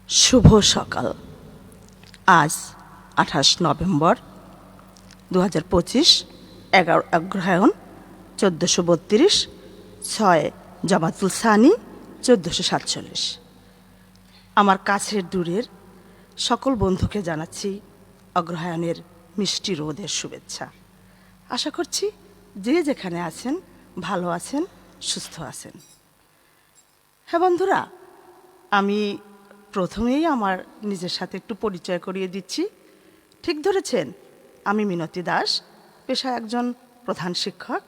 শুভ সকাল। আজ 28 নভেম্বর 2025, 11 অগ্রহায়ণ 1432, 6 জামাতুল সানি 1447। আমার কাছের দূরের সকল বন্ধুকে জানাচ্ছি অগ্রহায়ণের মিষ্টি রোদের শুভেচ্ছা। আশা করছি যে যেখানে আছেন ভালো আছেন, সুস্থ আছেন। হ্যাঁ বন্ধুরা, আমি প্রথমেই আমার নিজের সাথে একটু পরিচয় করিয়ে দিচ্ছি। ঠিক ধরেছেন, আমি মিনতি দাস, পেশায় একজন প্রধান শিক্ষক।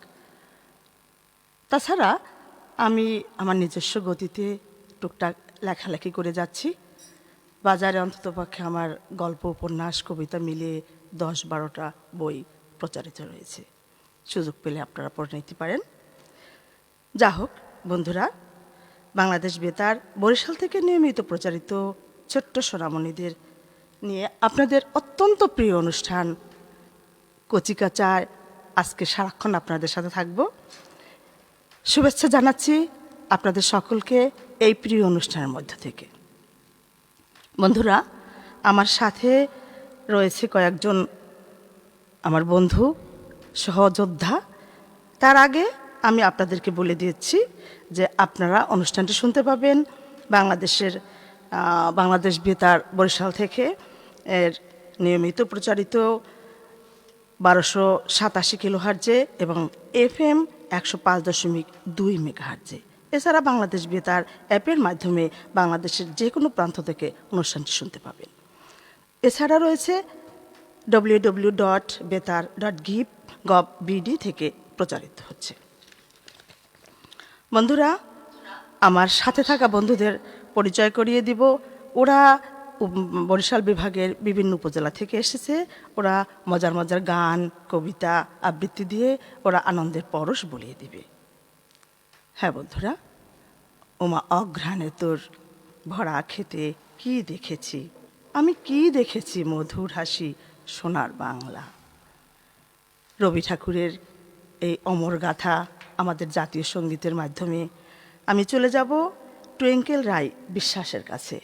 তাছাড়া আমি আমার নিজস্ব গতিতে টুকটাক লেখালেখি করে যাচ্ছি। বাজারে অন্ততপক্ষে আমার গল্প, উপন্যাস, কবিতা মিলিয়ে 10-12টা বই প্রচারিত রয়েছে। সুযোগ পেলে আপনারা পড়ে নিতে পারেন। যা হোক বন্ধুরা, বাংলাদেশ বেতার বরিশাল থেকে নিয়মিত প্রচারিত ছোট্ট সোনামণিদের নিয়ে আপনাদের অত্যন্ত প্রিয় অনুষ্ঠান কচিকাচায় আজকে সারাক্ষণ আপনাদের সাথে থাকব। শুভেচ্ছা জানাচ্ছি আপনাদের সকলকে এই প্রিয় অনুষ্ঠানের মধ্য থেকে। বন্ধুরা, আমার সাথে রয়েছে কয়েকজন আমার বন্ধু, সহযোদ্ধা। তার আগে আমি আপনাদেরকে বলে দিচ্ছি যে আপনারা অনুষ্ঠানটি শুনতে পাবেন বাংলাদেশ বেতার বরিশাল থেকে এর নিয়মিত প্রচারিত 1287 কিলোহার্জে এবং FM 105.2 মেগাহার্জে। এছাড়া বাংলাদেশ বেতার অ্যাপের মাধ্যমে বাংলাদেশের যে কোনো প্রান্ত থেকে অনুষ্ঠানটি শুনতে পাবেন। এছাড়া রয়েছে www.betar.gov.bd থেকে প্রচারিত হচ্ছে। বন্ধুরা, আমার সাথে থাকা বন্ধুদের পরিচয় করিয়ে দিব। ওরা বরিশাল বিভাগের বিভিন্ন উপজেলা থেকে এসেছে। ওরা মজার মজার গান, কবিতা, আবৃত্তি দিয়ে ওরা আনন্দের পরশ বলিয়ে দিবে। হ্যাঁ বন্ধুরা, ওমা অঘ্রাণে তোর ভরা খেতে কি দেখেছি, আমি কি দেখেছি মধুর হাসি সোনার বাংলা। রবি ঠাকুরের এই অমর গাথা আমাদের জাতীয় সঙ্গীতের মাধ্যমে আমি চলে যাব টুইঙ্কেল রায় বিশ্বাসের কাছে।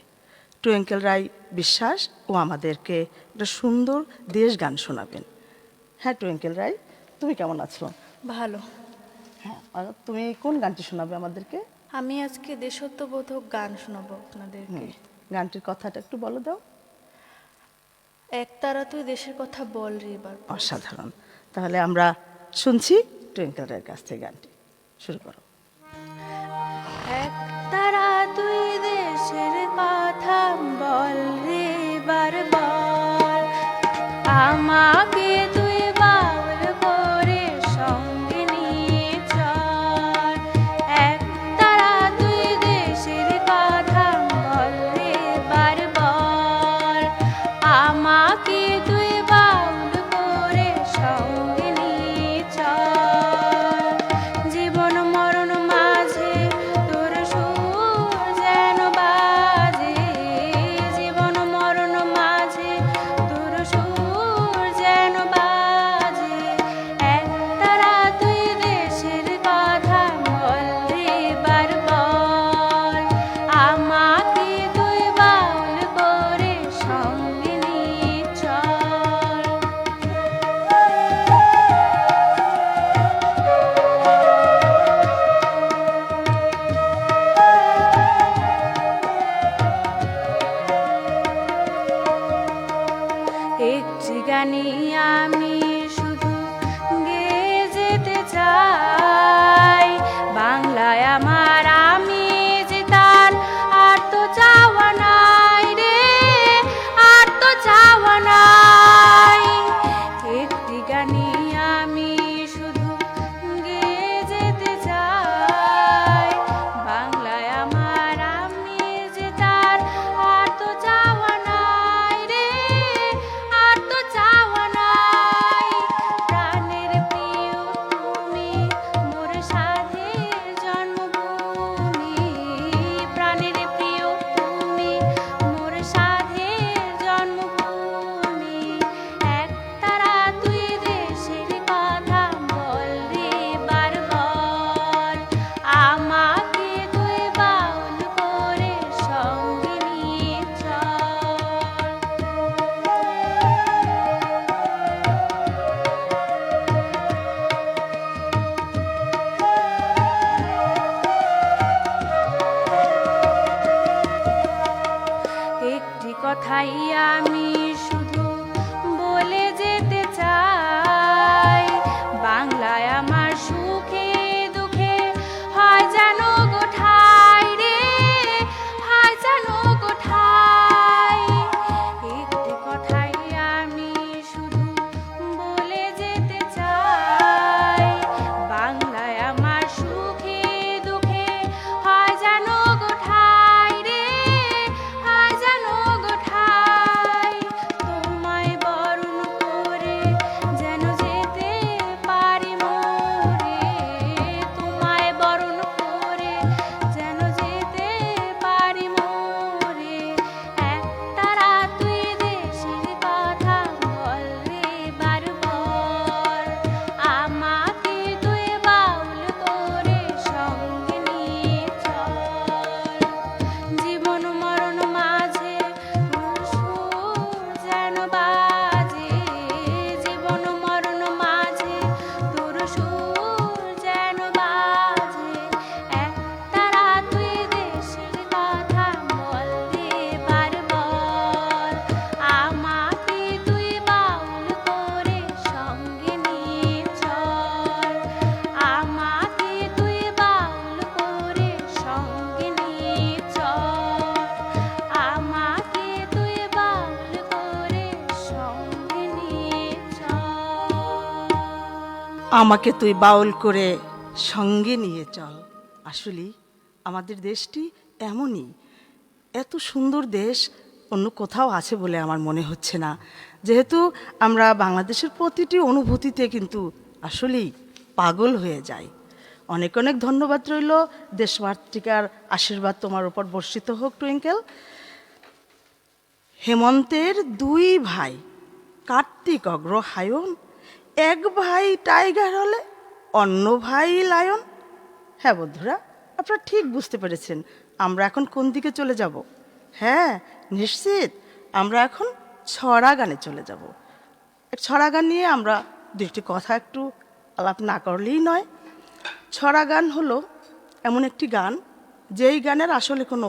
টুইঙ্কেল রায় বিশ্বাস ও আমাদেরকে একটা সুন্দর দেশ গান শোনাবেন। হ্যাঁ টুইঙ্কেল রায়, তুমি কেমন আছো? ভালো। হ্যাঁ, আর তুমি কোন গানটি শোনাবে আমাদেরকে? আমি আজকে দেশাত্মবোধক গান শোনাবো আপনাদেরকে। গানটির কথাটা একটু বলে দাও। একতারা তুই দেশের কথা বল রে এবার। অসাধারণ। তাহলে আমরা শুনছি টুইঙ্কেল রায়ের কাছ থেকে গানটি। শুরু করো। একতারা তুই দেশের কথা বল রে এবার বল, আমাকে তুই বাউল করে সঙ্গে নিয়ে চল। একতারা তুই দেশের কথা বল রে এবার বল, আমাকে তুই বাউল করে সঙ্গে নিয়ে চল। জীবন মরণ মাঝে তোর সুর কথাই আমি শুধু বলে যেতে চাই, বাংলায় আমার সুখে দুঃখে হয় যেন গোঠাই রে, হয় যেন গোঠাই। একটি কথাই আমি শুধু বলে যেতে চাই, বাংলায় আমার সুখে দুঃখে হয় যেন গোঠাই রে, হয় যেন গোঠাই। তোমায় বরণ করে যেন যেতে পারি মোরে, তোমায় বরণ করে যেন যেতে পারি মোরে। একটা রাত তুই দেশের কথা বল রে বারবার, আমাকে তুই বাউল করে সঙ্গে নিয়ে চল। জীবন মরণ মাঝে সুর যেন বাজে, জীবন মরণ মাঝে তোর সুর যেন বাজে। একটা রাত তুই দেশের কথা বল রে বারবার, আমাকে তুই বাউল করে সঙ্গে নিয়ে চল, আমাকে তুই বাউল করে সঙ্গে নিয়ে চল, আমাকে তুই বাউল করে সঙ্গে নিয়ে চল। আমাকে তুই বাউল করে সঙ্গে নিয়ে চল। আসলেই আমাদের দেশটি এমনই, এত সুন্দর দেশ অন্য কোথাও আছে বলে আমার মনে হচ্ছে না। যেহেতু আমরা বাংলাদেশের প্রতিটি অনুভূতিতে কিন্তু আসলেই পাগল হয়ে যাই। অনেক অনেক ধন্যবাদ রইল, দেশমাতৃকার আশীর্বাদ তোমার উপর বর্ষিত হোক টুইঙ্কেল। হেমন্তের দুই ভাই কার্তিক অগ্রহায়ণ, এক ভাই টাইগার হলে অন্য ভাই লায়ন। হ্যাঁ বন্ধুরা, আপনারা ঠিক বুঝতে পেরেছেন আমরা এখন কোন দিকে চলে যাব। হ্যাঁ নিশ্চিত, আমরা এখন ছড়া গানে চলে যাব। এক ছড়া গান নিয়ে আমরা দুইটি কথা একটু আলাপ না করলেই নয়। ছড়া গান হলো এমন একটি গান যেই গানের আসলে কোনো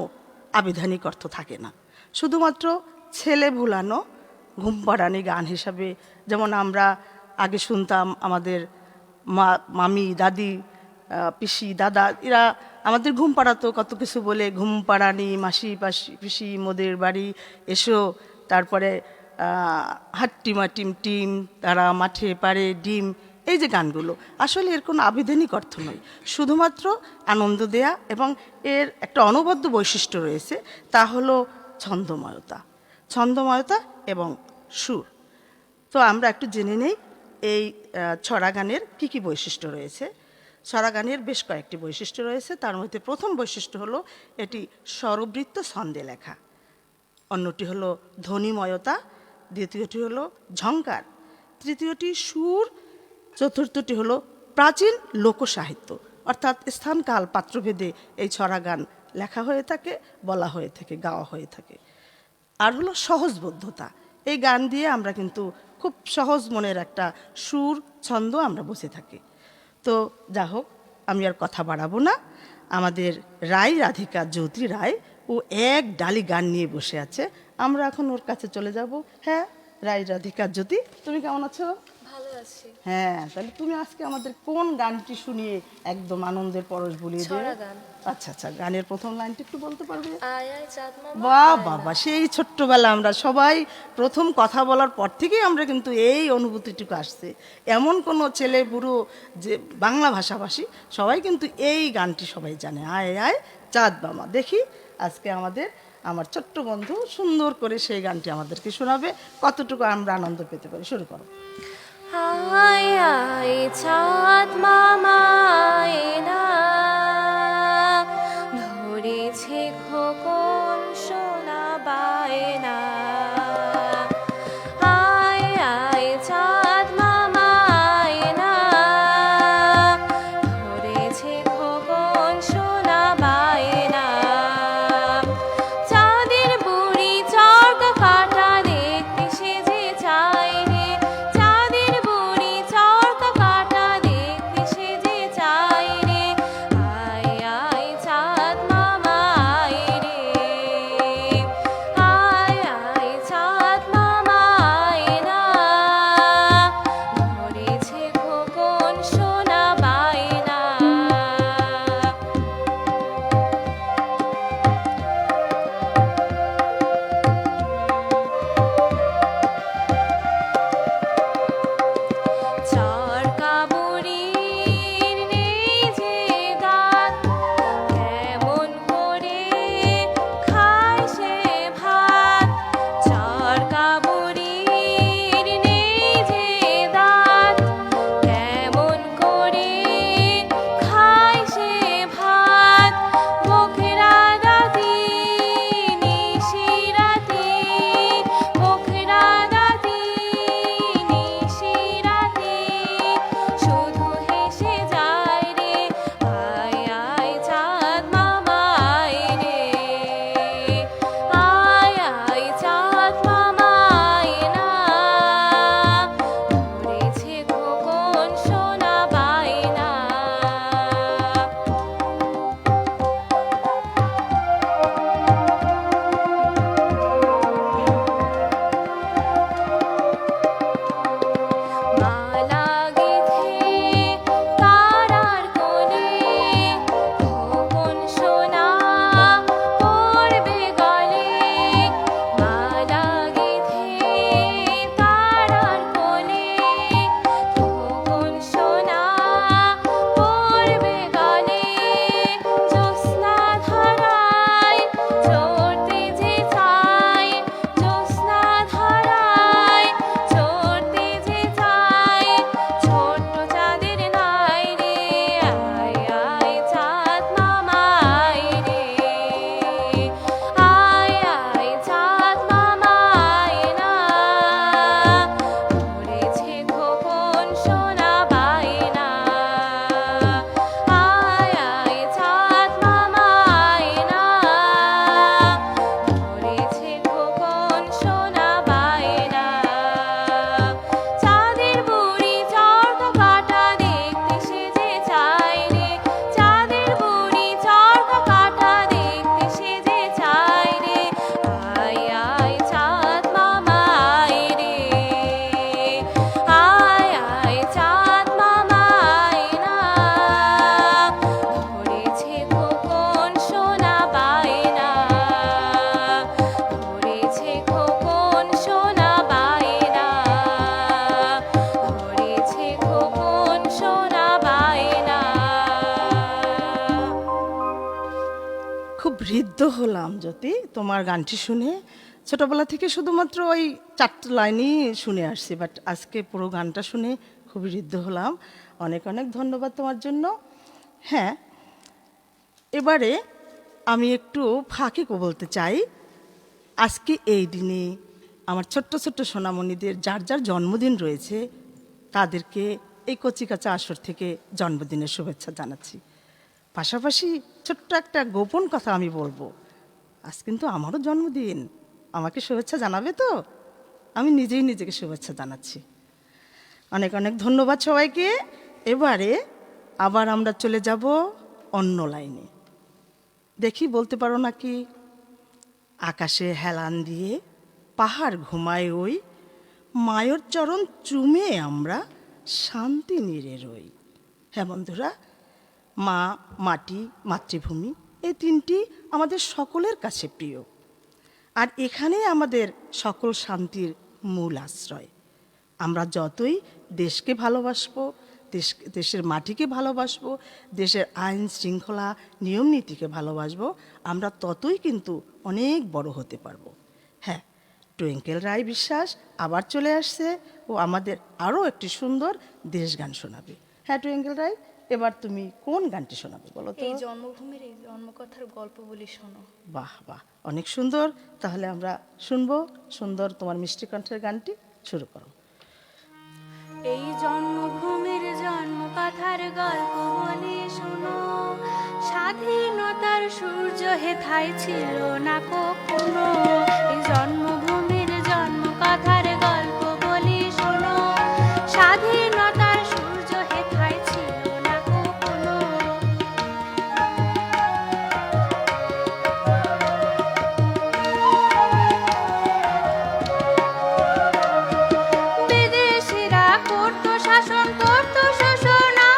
আবিধানিক অর্থ থাকে না, শুধুমাত্র ছেলে ভুলানো ঘুম পাড়ানি গান হিসাবে। যেমন আমরা আগে শুনতাম আমাদের মামি দাদি পিসি দাদা এরা আমাদের ঘুম পাড়াতো কত কিছু বলে, ঘুম পাড়ানি মাসি পাশি পিসি মোদের বাড়ি এসো, তারপরে হাট্টিমা টিম টিম তারা মাঠে পারে ডিম। এই যে গানগুলো আসলে এর কোনো আবিধানিক অর্থ নয়, শুধুমাত্র আনন্দ দেয়া, এবং এর একটা অনবদ্য বৈশিষ্ট্য রয়েছে, তা হলো ছন্দময়তা, ছন্দময়তা এবং সুর। তো আমরা একটু জেনে নেই এই ছড়া গানের কী কী বৈশিষ্ট্য রয়েছে। ছড়া গানের বেশ কয়েকটি বৈশিষ্ট্য রয়েছে, তার মধ্যে প্রথম বৈশিষ্ট্য হলো এটি স্বরবৃত্ত ছন্দে লেখা, অন্যটি হলো ধ্বনিময়তা, দ্বিতীয়টি হলো ঝংকার, তৃতীয়টি সুর, চতুর্থটি হলো প্রাচীন লোকসাহিত্য, অর্থাৎ স্থানকাল পাত্রভেদে এই ছড়া গান লেখা হয়ে থাকে, বলা হয়ে থাকে, গাওয়া হয়ে থাকে। আর হলো সহজবোধ্যতা, এই গান দিয়ে আমরা কিন্তু খুব সহজ মনের একটা সুর ছন্দ আমরা বসে থাকি। তো যা হোক, আমি আর কথা বাড়াবো না। আমাদের রায় রাধিকা জ্যোতি রায় ও এক ডালি গান নিয়ে বসে আছে, আমরা এখন ওর কাছে চলে যাব। হ্যাঁ রায় রাধিকা জ্যোতি, তুমি কেমন আছো? ভালো আছি। হ্যাঁ, তাহলে তুমি আজকে আমাদের কোন গানটি শুনিয়ে একদম আনন্দের পরশ বলিয়ে দেবে? ছড়া গান। আচ্ছা আচ্ছা, গানের প্রথম লাইনটি একটু বলতে পারবে? আয় আয় চাঁদ মামা বাহ বাবা, সেই ছোট্টবেলা আমরা সবাই প্রথম কথা বলার পর থেকেই আমরা কিন্তু এই অনুভূতিটুকু আসছে। এমন কোনো ছেলে বুড়ো যে বাংলা ভাষাভাষী সবাই কিন্তু এই গানটি সবাই জানে, আয় আয় চাঁদ মামা। দেখি আজকে আমার ছোট্ট বন্ধু সুন্দর করে সেই গানটি আমাদেরকে শোনাবে, কতটুকু আমরা আনন্দ পেতে পারি। শুরু করো। আয় আয় চাঁদ মামা আয় না, ধরেছে খোকন সোনা বায়না। আয় আয় চাঁদ মামা আয় না, ধরেছে খোকন সোনা বায়না। চাঁদের বুড়ি চরকা কাটা দেখতে সেজে চায় রে, চাঁদের বুড়ি চরকা কাটা দেখতে সেজে চায় রে। আয় আয় চাঁদ মামা আয় রে, ঋদ্ধ হলাম জ্যোতি তোমার গানটি শুনে। ছোটবেলা থেকে শুধুমাত্র ওই 4 লাইনই শুনে আসছি, বাট আজকে পুরো গানটা শুনে খুবই ঋদ্ধ হলাম। অনেক অনেক ধন্যবাদ তোমার জন্য। হ্যাঁ, এবারে আমি একটু ফাঁকে বলতে চাই, আজকে এই দিনে আমার ছোট্ট ছোট্ট সোনামণিদের যার যার জন্মদিন রয়েছে তাদেরকে এই কচিকাঁচা আসর থেকে জন্মদিনের শুভেচ্ছা জানাচ্ছি। পাশাপাশি ছোট্ট একটা গোপন কথা আমি বলবো, আজ কিন্তু আমারও জন্মদিন। আমাকে শুভেচ্ছা জানাবে তো? আমি নিজেই নিজেকে শুভেচ্ছা জানাচ্ছি। অনেক অনেক ধন্যবাদ সবাইকে। এবারে আবার আমরা চলে যাব অন্য লাইনে। দেখি বলতে পারো নাকি? আকাশে হেলান দিয়ে পাহাড় ঘুমায় ওই, মায়ের চরণ চুমে আমরা শান্তি নিরে রই। হ্যাঁ বন্ধুরা, মা, মাটি, মাতৃভূমি এই তিনটি আমাদের সকলের কাছে প্রিয়। আর এখানেই আমাদের সকল শান্তির মূল আশ্রয়। আমরা যতই দেশকে ভালোবাসবো, দেশের মাটিকে ভালোবাসবো, দেশের আইন শৃঙ্খলা নিয়ম নীতিকে ভালোবাসবো, আমরা ততই কিন্তু অনেক বড় হতে পারবো। হ্যাঁ, টুইঙ্কেল রায় বিশ্বাস আবার চলে আসছে ও আমাদের আরও একটি সুন্দর দেশ গান শোনাবে। হ্যাঁ টুইঙ্কেল রায়, এবার তুমি কোন গানটি শোনাবে বলো তো? এই জন্মভূমির এই জন্মকথার গল্প বলি শোনো। বাহ বাহ, অনেক সুন্দর। তাহলে আমরা শুনবো সুন্দর তোমার মিষ্টি কণ্ঠের গানটি। শুরু করো। এই জন্মভূমির জন্মকথার গল্প বলি শোনো, স্বাধীনতার সূর্য হেথায় ছিল না কখনো। এই জন্মভূমির জন্মকথার গল্প বলি শোনো, স্বাধীনতার সূর্য হেথায় ছিল না কখনো। বিদেশিরা করতো শাসন, করতো শোষণা,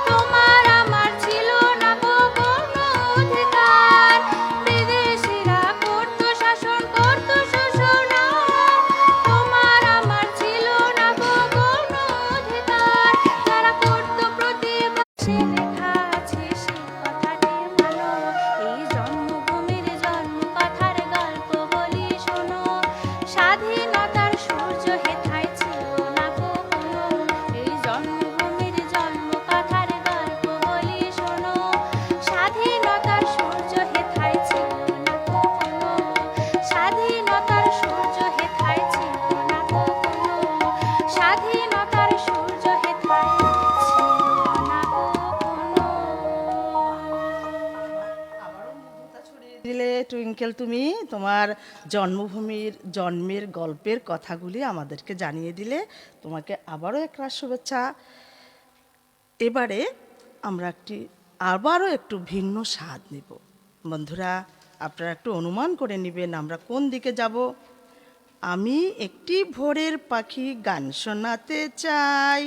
তোমার আমার ছিল না গো কোনো অধিকার। বিদেশিরা করতো শাসন, করতো শোষণা, তোমার আমার ছিল না গো কোনো অধিকার। তারা করতো প্রতিবাদ, সে লেখা আছে সে কথাটি মানো। এই জন্মভূমির জন্মকথার গল্প বলি শোনো, স্বাধীনতার সূর্য হেথায় ছিল না কখনো। এই জন্মভূমির জন্মকথার গল্প বলি শোনো, স্বাধীনতার সূর্য হেথায় ছিল না কখনো। স্বাধীনতার সূর্য হেথায় ছিল না কখনো। স্বাধীনতার সূর্য হেথায় ছিল না কখনো। দিলে টুইঙ্কেল, তুমি তোমার জন্মভূমির জন্মের গল্পের কথাগুলি আমাদেরকে জানিয়ে দিলে। তোমাকে আবারও একটা শুভেচ্ছা। এবারে আমরা আবারও একটু ভিন্ন স্বাদ নেব। বন্ধুরা, আপনারা একটু অনুমান করে নেবেন আমরা কোন দিকে যাব। আমি একটি ভোরের পাখি গান শোনাতে চাই,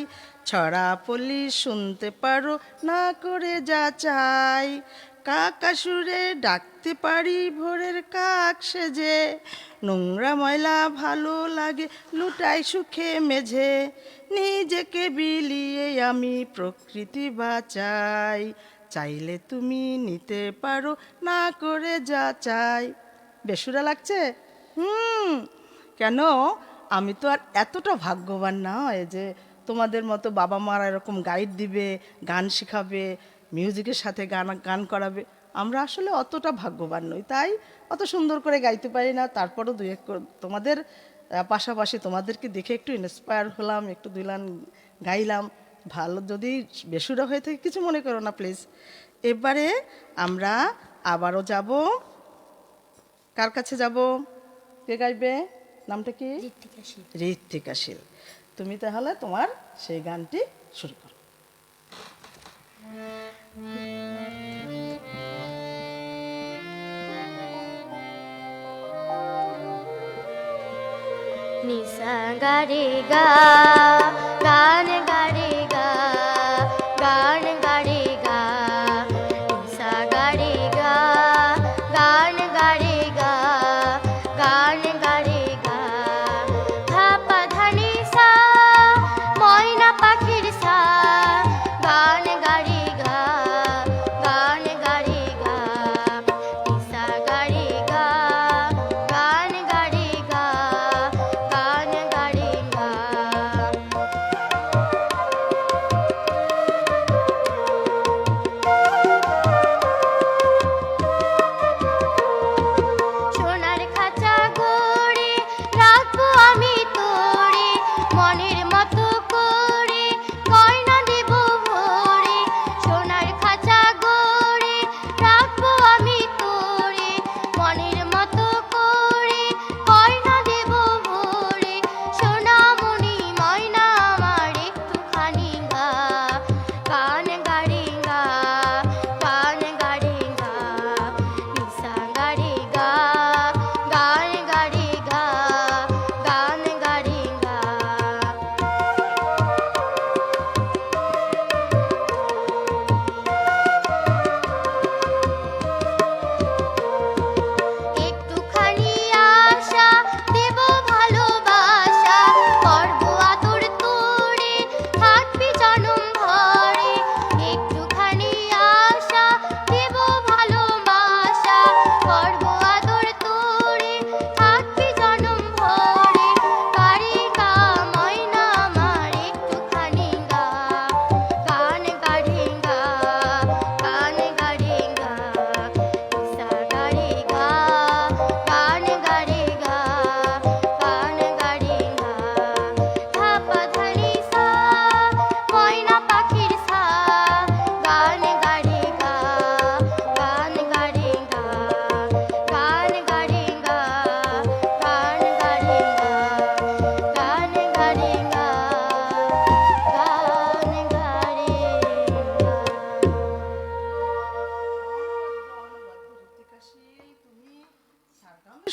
ছড়া পল্লী শুনতে পারো না করে যা চাই। কাকা সুরে ডাকতে পারি ভোরের কাক সেজে, নোংরা ময়লা ভালো লাগে লুটাই সুখে মেঝে। নিজেকে বিলিয়ে আমি প্রকৃতি বাঁচাই, চাইলে তুমি নিতে পারো না করে যা চাই। বেসুরা লাগছে? কেন? আমি তো আর এতটা ভাগ্যবান নয় যে তোমাদের মতো বাবা মারা এরকম গাইড দিবে, গান শেখাবে, মিউজিকের সাথে গান করাবে। আমরা আসলে অতটা ভাগ্যবান নই, তাই অত সুন্দর করে গাইতে পারি না। তারপরও তোমাদের পাশাপাশি তোমাদেরকে দেখে একটু ইন্সপায়ার হলাম, একটু 2 লাইন গাইলাম। ভালো যদি বেসুরা হয়ে থাকে কিছু মনে করো না প্লিজ। এবারে আমরা আবারও যাব। কার কাছে যাব? কে গাইবে? নামটা কি? ঋত্বিকা শীল। তুমি তাহলে তোমার সেই গানটি শুরু করো। নিসা গারে গা, গান গারে গা, গান গারে গা। নিসা গারে গা, গান গারে গা, গান গারে গা। ধাপা ধানি সা, ময়না পাখির সা, গান গারে গা, গান গারে গা।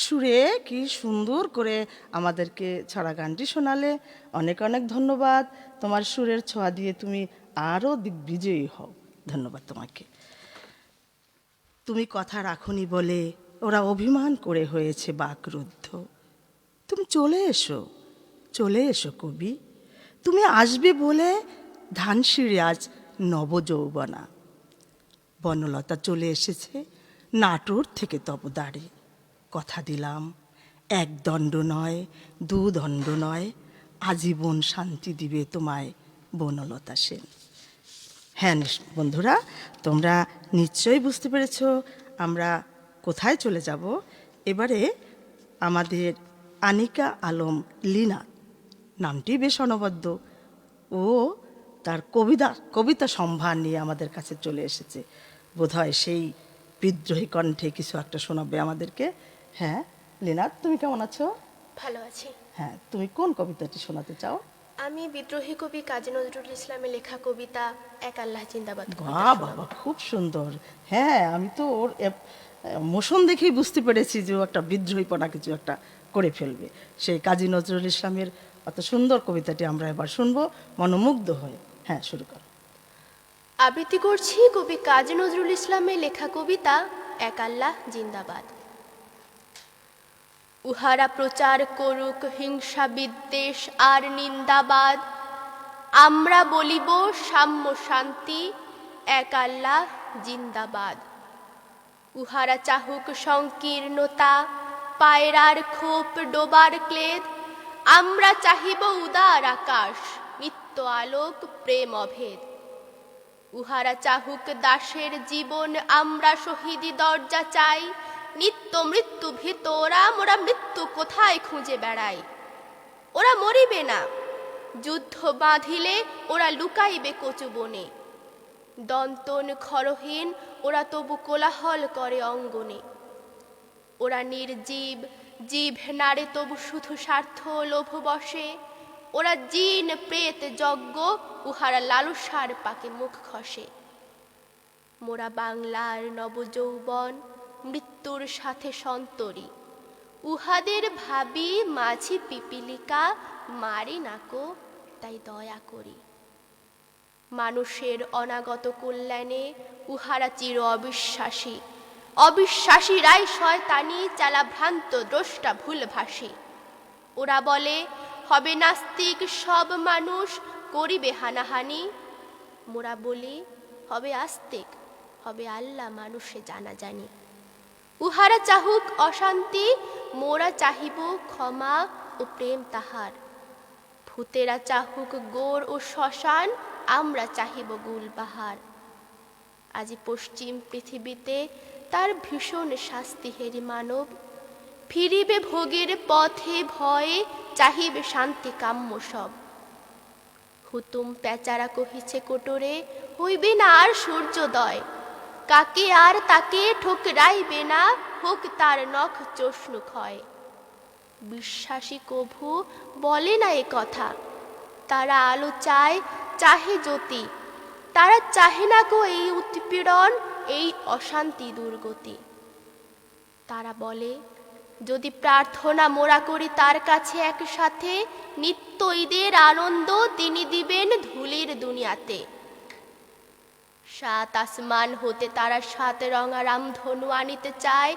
সুরে কি সুন্দর করে আমাদেরকে ছড়া গানটি শোনালে। অনেক অনেক ধন্যবাদ। তোমার সুরের ছোঁয়া দিয়ে তুমি আরও দিগ্বিজয়ী হও। ধন্যবাদ তোমাকে। তুমি কথা রাখনি বলে ওরা অভিমান করে হয়েছে বাকরুদ্ধ। তুমি চলে এসো কবি। তুমি আসবে বলে ধানসিঁড়ে আজ নবযৌবনা। বনলতা চলে এসেছে নাটোর থেকে তব দ্বারে। কথা দিলাম, এক দণ্ড নয়, দু দণ্ড নয়, আজীবন শান্তি দিবে তোমায় বনলতা সেন। হ্যাঁ বন্ধুরা, তোমরা নিশ্চয়ই বুঝতে পেরেছ আমরা কোথায় চলে যাব। এবারে আমাদের আনিকা আলম লীনা, নামটি বেশ অনবদ্য, ও তার কবিতা সম্ভার নিয়ে আমাদের কাছে চলে এসেছে। বোধহয় সেই বিদ্রোহী কণ্ঠে কিছু একটা শোনাবে আমাদেরকে। হ্যাঁ লীনা, তুমি কেমন আছো? ভালো আছি। হ্যাঁ, তুমি কোন কবিতাটি শোনাতে চাও? আমি বিদ্রোহী কবি কাজী নজরুল ইসলামের লেখা কবিতা এক আল্লাহ জিন্দাবাদ। বাহ বাবা, খুব সুন্দর। হ্যাঁ, আমি তো ওর মোশন দেখেই বুঝতে পেরেছি যে ও একটা বিদ্রোহীপনা কিছু একটা করে ফেলবে। সেই কাজী নজরুল ইসলামের অত সুন্দর কবিতাটি আমরা এবার শুনবো মনোমুগ্ধ হয়ে। হ্যাঁ, শুরু করো। আবৃত্তি করছি কবি কাজী নজরুল ইসলামের লেখা কবিতা এক আল্লাহ জিন্দাবাদ। উহারা প্রচার করুক হিংসা বিদ্বেষ আর নিন্দাবাদ, আমরা বলিব সাম্য শান্তি এক আল্লাহ জিন্দাবাদ। উহারা চাহুক সংকীর্ণতা পায়রার খোপ ডোবার ক্লেদ, আমরা চাহিব উদার আকাশ নিত্য আলোক প্রেম অভেদ। উহারা চাহুক দাসের জীবন আমরা শহীদি দরজা চাই, নিত্য মৃত্যু ভীত মোরা মৃত্যু কোথায় খুঁজে বেড়াই। ওরা মরিবে না, যুদ্ধ বাঁধিলে ওরা লুকাইবে কচু বনে, দন্তন খরহীন ওরা তবু কোলাহল করে অঙ্গনে। ওরা নির্জীব, জীব নাড়ে তবু শুধু স্বার্থ লোভ বসে, ওরা জিন প্রেত যজ্ঞ উহারা লালসার পাকে মুখ খসে। মোরা বাংলার নবযৌবন মৃত্যুর সাথে সন্তরী, উহাদের ভাবি মাঝি পিপিলিকা মারি নাকো তাই দয়া করি। মানুষের অনাগত কল্যাণে উহারা চির অবিশ্বাসী, অবিশ্বাসীরাই শয়তানি চালা ভ্রান্ত দ্রষ্টা ভুলভাসী। ওরা বলে হবে নাস্তিক সব মানুষ করিবে হানাহানি, মোরা বলি হবে আস্তিক হবে আল্লাহ মানুষে জানাজানি। উহারা চাহুক অশান্তি মোরা চাহিব ক্ষমা ও প্রেম তাহার, ভূতেরা চাহুক গোড় ও শ্মশান আমরা চাহিব গুলবাহার। আজি পশ্চিম পৃথিবীতে তার ভীষণ শাস্তি হেরি মানব, ফিরিবে ভোগের পথে ভয়ে চাহিবে শান্তি কাম্য সব। হুতুম পেচারা কহিছে কোটরে হইবে না আর সূর্যোদয়, কাকে আর তাকে ঠোকরাইবে না হোক তার নখ চষ্ণু ক্ষয়। বিশ্বাসী কভু বলে না এ কথা, তারা আলো চায় চাহে জ্যোতি, তারা চাহে না গো এই উৎপীড়ন এই অশান্তি দুর্গতি। তারা বলে যদি প্রার্থনা মোরা করি তার কাছে একসাথে, নিত্য ঈদের আনন্দ তিনি দিবেন ধুলির দুনিয়াতে। সাত আসমান হতে তারা সাত রঙা রামধনু আনিতে চায়,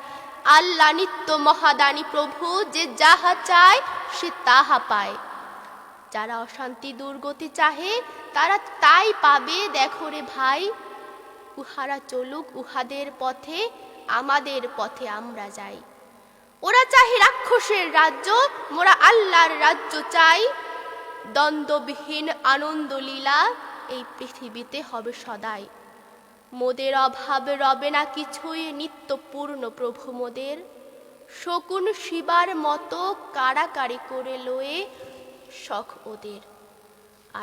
আল্লাহ নিত্য মহাদানী প্রভু যে যাহা চায় সে তাহা পায়। যারা অশান্তি দুর্গতি চাহে তারা তাই পাবে দেখো রে ভাই, উহারা চলুক উহাদের পথে আমাদের পথে আমরা যাই। ওরা চাহে রাক্ষসের রাজ্য মোরা আল্লাহর রাজ্য চাই, দ্বন্দ্ববিহীন আনন্দ লীলা এই পৃথিবীতে হবে সদাই। মোদের অভাব রবে না কিছুই নিত্য পূর্ণ প্রভু মোদের, শকুন শিবার মতো কাড়াকাড়ি করে লয়ে শখ ওদের।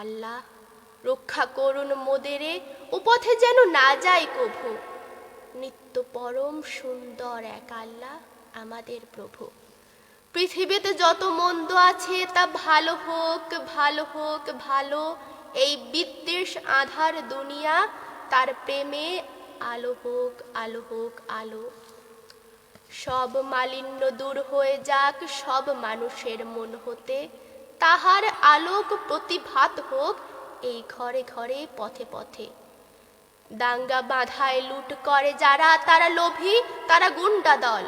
আল্লাহ রক্ষা করুন মোদেরে ও পথে যেন না যায় কভু, নিত্য পরম সুন্দর এক আল্লাহ আমাদের প্রভু। পৃথিবীতে যত মন্দ আছে তা ভালো হোক ভালো হোক ভালো, এই বিদ্বেষ আধার দুনিয়া তার প্রেমে আলো হোক আলো হোক আলো। সব মালিন্য দূর হয়ে যাক সব মানুষের মন হতে, তাহার আলোক প্রতিভাত হোক এই ঘরে ঘরে পথে পথে। দাঙ্গা বাঁধায় লুট করে যারা, তারা লোভী, তারা গুন্ডা দল,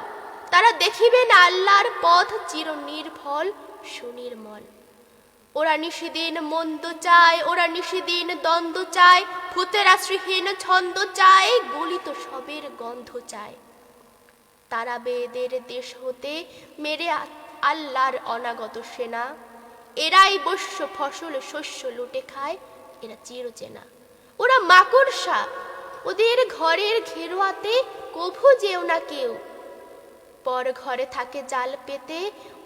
তারা দেখিবে না আল্লাহর পথ চির নির্ভল সুনির্মল। ওরা নিশিদিন মন্দ চায়, ওরা নিশিদিন দ্বন্দ্ব চায়, ভূতের আশ্রয়হীন ছন্দ চায়, গলিত সবের গন্ধ চায়। তারা বেদের দেশ হতে মেরে আল্লাহর অনাগত সেনা, এরাই বস্য ফসল শস্য লুটে খায়, এরা চিরচেনা। ওরা মাকড়সা, ওদের ঘরের ঘেরোয়াতে কভু যেও না কেউ। পর ঘরে থাকে জাল পেতে,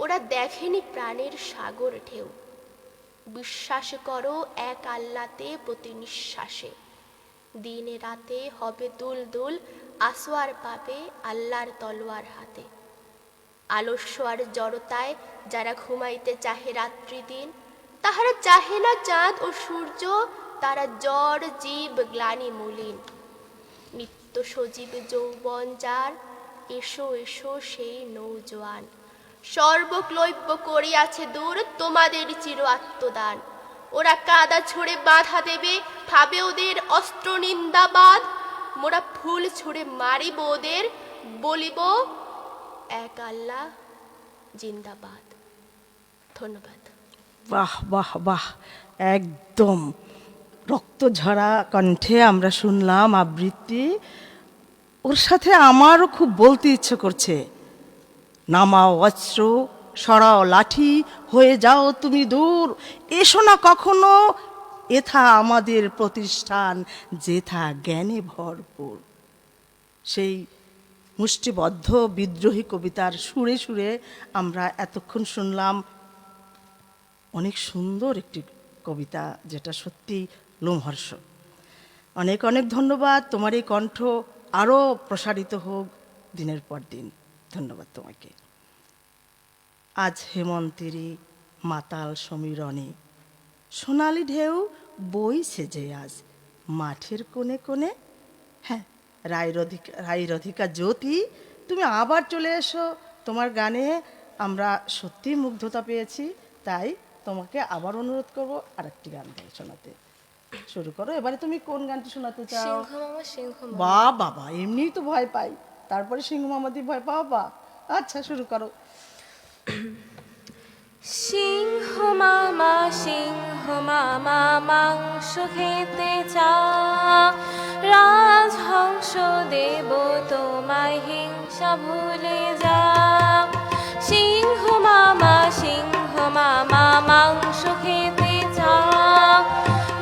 ওরা দেখেনি প্রাণের সাগর ঢেউ। বিশ্বাস করো এক আল্লাতে প্রতি নিঃশ্বাসে, দিনে রাতে হবে দুল দুল, আসোয়ার পাবে আল্লাহর তলোয়ার হাতে। আলস্য আর জড়তায় যারা ঘুমাইতে চাহে রাত্রি দিন, তাহারা চাহে না চাঁদ ও সূর্য, তারা জ্বর জীব গ্লানি মলিন। নিত্য সজীব যৌবন যার, এসো এসো সেই নৌজোয়ান। সর্বক্লৈব্য করিয়াছে দূর তোমাদের চির আত্মদান। ওরা কাদা ছুঁড়ে বাধা দেবে, ভাবে ওদের অস্ত্র নিন্দাবাদ। মোরা ফুল ছুঁড়ে মারিব ওদের, বলিব এক আল্লাহ জিন্দাবাদ। ধন্যবাদ। বাহ বাহ বাহ, একদম রক্তঝরা কণ্ঠে আমরা শুনলাম আবৃত্তি। ওর সাথে আমারও খুব বলতে ইচ্ছে করছে, নামাও অস্ত্র, সরাও লাঠি, হয়ে যাও তুমি দূর, এসো না কখনো এথা আমাদের প্রতিষ্ঠান, যেথা জ্ঞানে ভরপুর। সেই মুষ্টিবদ্ধ বিদ্রোহী কবিতার সুরে সুরে আমরা এতক্ষণ শুনলাম অনেক সুন্দর একটি কবিতা, যেটা সত্যি লোমহর্ষক। অনেক অনেক ধন্যবাদ। তোমার এই কণ্ঠ আরও প্রসারিত হোক দিনের পর দিন। ধন্যবাদ তোমাকে। আজ হেমন্তেরই মাতাল সমীরণে সোনালি ঢেউ বইছে যে আজ মাঠের কোণে কোণে। হ্যাঁ, রায়রধিকা জ্যোতি, তুমি আবার চলে এসো। তোমার গানে আমরা সত্যিই মুগ্ধতা পেয়েছি, তাই তোমাকে আবার অনুরোধ করবো আরেকটি গান গাই শোনাতে। শুরু করো। এবারে তুমি কোন গানটি শোনাতে চাও? সিংহ মামা সিংহ মামা। বা বাবা, এমনিই তো ভয় পাই, তারপরে সিংহ মামাদি ভয় পাও বা। আচ্ছা, শুরু করো। সিংহ মামা মাংস খেতে চা, রাজহংস দেব তোমায় হিংসা ভুলে যা। সিংহ মামা মাংস খেতে চা,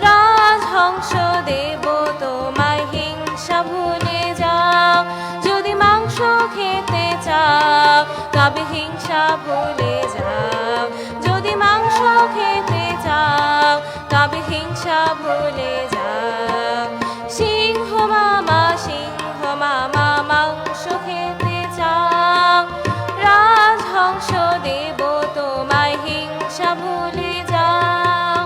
রাজহংস দেব তোমায় হিংসা ভুলে যা। যদি মাংস খেতে চাও তবে হিংসা ভুলে যাও, যদি মাংস খেতে চাও তবে হিংসা ভুলে যাও। সিংহ মামা মাংস খেতে চাও, রাজহংস দেব তোমায় হিংসা ভুলে যাও।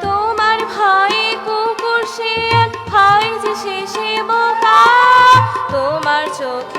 তোমার ভয়ে কুকুর সে হয় যে শেষে বোকা, তোমার চোখে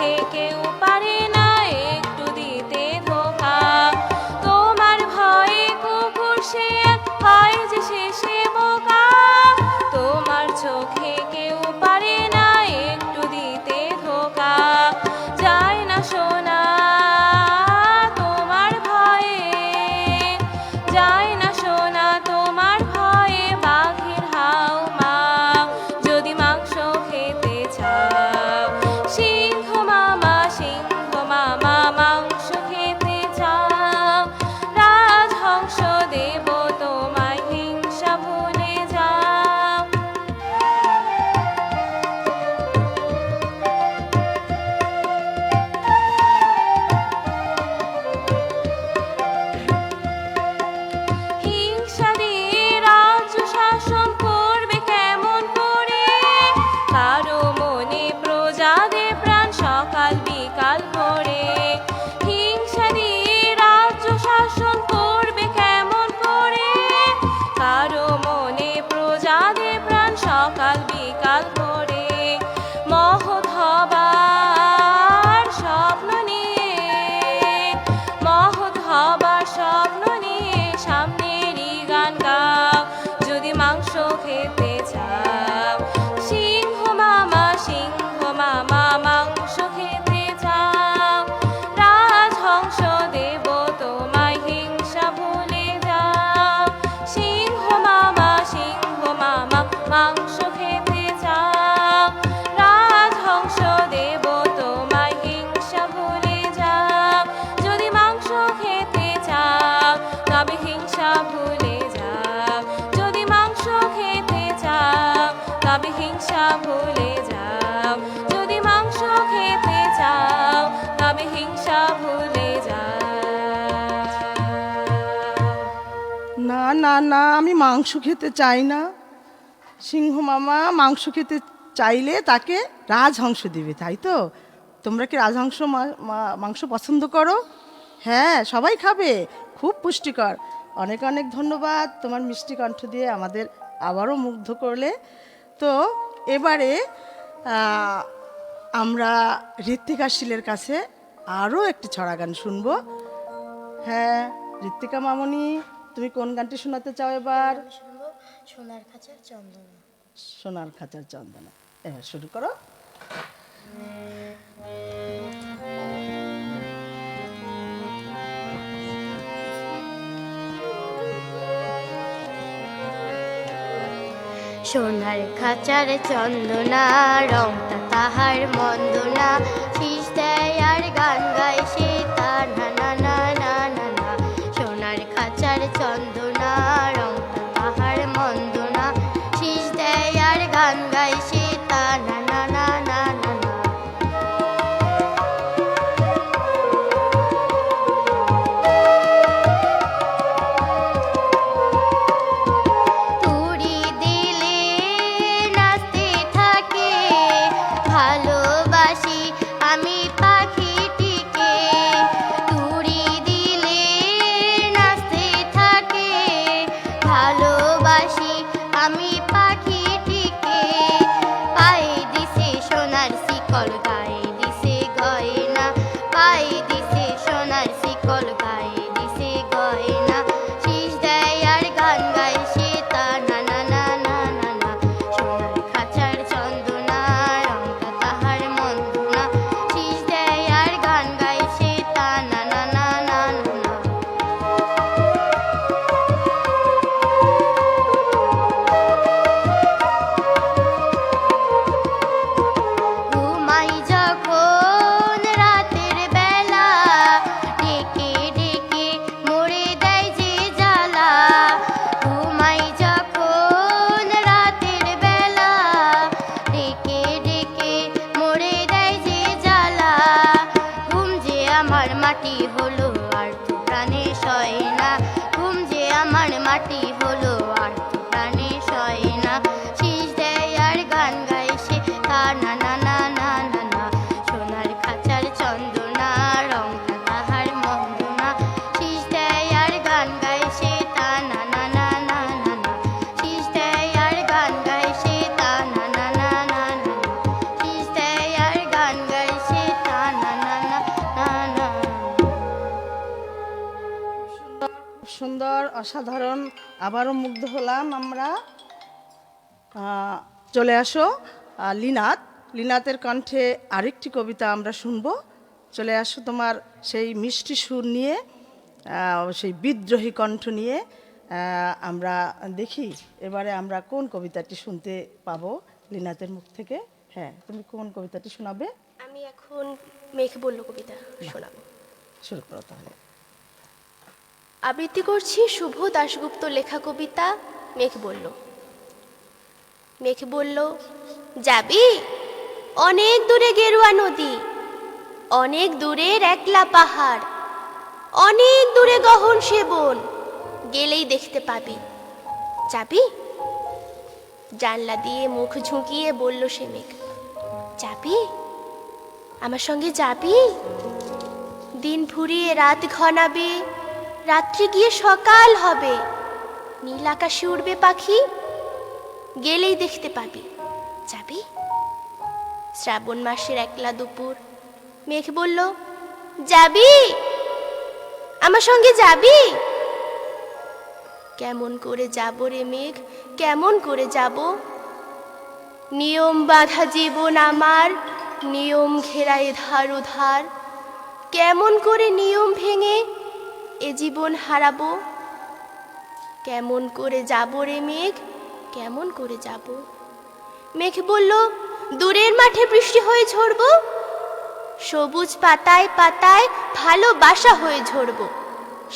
নিয়ে সামনেরই গান গাও যদি মাংস খেতে চাও। সিংহ মামা মাংস খেতে চাও, রাজহংস দেব তোমায় হিংসা ভুলে যাও। সিংহ মামা মাংস খেতে চাও, রাজহংস দেব তোমায় হিংসা ভুলে যাও। যদি মাংস খেতে চাও তবে হিংসা ভুলে যাও, যদি মাংস খেতে চাও তবে হিংসা ভুলে যাও, যদি মাংস খেতে চাও তবে হিংসা ভুলে যাও। না না না, আমি মাংস খেতে চাই না। সিংহ মামা মাংস খেতে চাইলে তাকে রাজহংস দিবে, তাই তো? তোমরা কি রাজহংস মাংস পছন্দ করো? হ্যাঁ, সবাই খাবে, খুব পুষ্টিকর। অনেক অনেক ধন্যবাদ, তোমার মিষ্টি কণ্ঠ দিয়ে আমাদের আবারও মুগ্ধ করলে। তো এবারে আমরা ঋত্বিকা শীলের কাছে আরও একটি ছড়া গান শুনবো। হ্যাঁ, ঋত্বিকা মামনি, তুমি কোন গানটি শোনাতে চাও এবার? সোনার খাঁচার চন্দনা। সোনার খাঁচার চন্দনা, এবার শুরু করো। সোনার খাঁচার চন্দনা, রংটা তাহার মন্দ না, শীষ দেয় আর গান গায় সে তার না না না না না না। সোনার খাঁচার চন্দনা, রংটা তাহার মন্দ না, শীষ দেয় আর গান গায় সে তার না না না না না না। তুড়ি দিলে নাচতে থাকে, ভালোবাসি আমি পাখিটিকে। তুড়ি দিলে নাচতে থাকে, ভালোবাসি আমি পাখিটিকে। পায়ে দিছে সোনার শিকল, গায়ে দিছে গয়না, পায়ে দিছে সোনার শিকল, গায়ে দিছে গয়না, শীষ দেয় আর গান গায় সে তার না না না না না না। সোনার খাঁচার চন্দনা, রংটা তাহার মন্দ না, শীষ দেয় আর গান গায় সে তার না না না না না না। ঘুমাই যখন রাতের বেলা, ডেকে ডেকে মরে দেয় যে জ্বালা। ঘুমাই যখন রাতের বেলা, ডেকে ডেকে মরে দেয় যে জ্বালা। ঘুম যে আমার মাটি হলো আর তো প্রাণে সয় না, ঘুম যে আমার মাটি হলো আর তো প্রাণে সয় না, শীষ দেয় আর গান গায় সে তার না না না না না না। সোনার খাঁচার চন্দনা, রংটা তাহার মন্দ না, শীষ দেয় আর গান গায় সে তার না না না না না না। শীষ দেয় আর গান গায় সে তার না না না না না। শীষ দেয় আর গান গায় সে তার না না না না না। খুব সুন্দর, অসাধারণ, আবারও মুগ্ধ হলাম আমরা। চলে আসো লিনাতের কণ্ঠে আরেকটি কবিতা আমরা শুনবো। চলে আসো তোমার সেই মিষ্টি সুর নিয়ে, সেই বিদ্রোহী কণ্ঠ নিয়ে। আমরা দেখি এবারে আমরা কোন কবিতাটি শুনতে পাবো লিনাতের মুখ থেকে। হ্যাঁ, তুমি কোন কবিতাটি শোনাবে? আমি এখন মেঘ বলল কবিতা শোনাবো। শুরু করো তাহলে। আবৃত্তি করছি শুভ দাশগুপ্ত লেখা কবিতা মেঘ বলল। মেঘ বলল, যাবি অনেক দূরে গেরুয়া নদী, অনেক দূরের একলা পাহাড়, অনেক দূরে গহন সেবন, গেলেই দেখতে পাবি। যাবি? জানলা দিয়ে মুখ ঝুঁকিয়ে বলল সে মেঘ, যাবি? আমার সঙ্গে যাবি? দিন ফুরিয়ে রাত ঘনাবে, রাত্রি গিয়ে সকাল হবে, নীল আকাশে উড়বে পাখি, গেলেই দেখতে পাবি। যাবি? শ্রাবণ মাসের একলা দুপুর, মেঘ বলল, যাবি? আমার সঙ্গে যাবি? কেমন করে যাব রে মেঘ, কেমন করে যাব? নিয়ম বাঁধা জীবন আমার, নিয়ম ঘেরা এধার ওধার। কেমন করে নিয়ম ভেঙে এ জীবন হারাবো? কেমন করে যাব রে মেঘ, কেমন করে যাব? মেঘ বলল, দূরের মাঠে বৃষ্টি হয়ে ঝরব, সবুজ পাতায় পাতায় ভালোবাসা হয়ে ঝরব,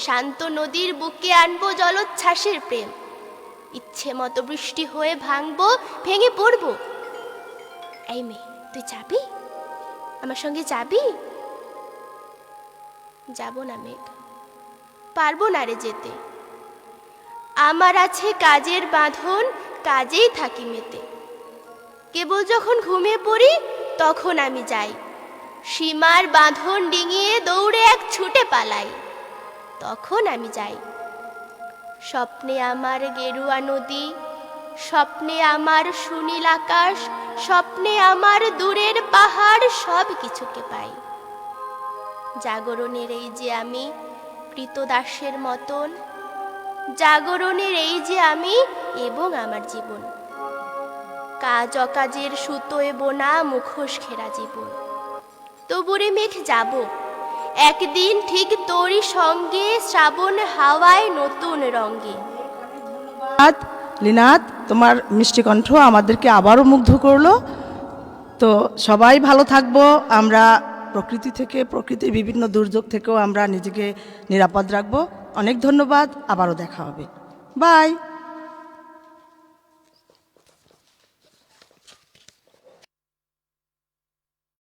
শান্ত নদীর বুকে আনবো জলোচ্ছ্বাসের প্রেম, ইচ্ছে মতো বৃষ্টি হয়ে ভাঙবো, ভেঙে পড়ব। এই মেয়ে, তুই যাবি? আমার সঙ্গে যাবি? যাব না মেঘ, পারবো না রে যেতে। আমার আছে কাজের বাঁধন, কাজেই থাকি মেতে। কেবল যখন ঘুমিয়ে পড়ি তখন আমি যাই, সীমার বাঁধন ডিঙিয়ে দৌড়ে এক ছুটে পালাই, তখন আমি যাই। স্বপ্নে আমার গেরুয়া নদী, স্বপ্নে আমার সুনীল আকাশ, স্বপ্নে আমার দূরের পাহাড়, সব কিছুকে পাই। জাগরণের এই যে আমি কৃতদাসের মতন, জাগরণের এই যে আমি এবং আমার জীবন, কাজ অকাজের সুতোয় বোনা মুখোশ ঘেরা জীবন। তবুরে মেঘ যাব, একদিন ঠিক তোরই সঙ্গে, শ্রাবণ হাওয়ায় নতুন রঙ্গে। ধন্যবাদ লিনাত, তোমার মিষ্টি কণ্ঠ আমাদেরকে আবারও মুগ্ধ করলো। তো সবাই ভালো থাকবো। আমরা প্রকৃতি থেকে, প্রকৃতির বিভিন্ন দুর্যোগ থেকেও আমরা নিজেকে নিরাপদ রাখবো। অনেক ধন্যবাদ, আবারও দেখা হবে। বাই।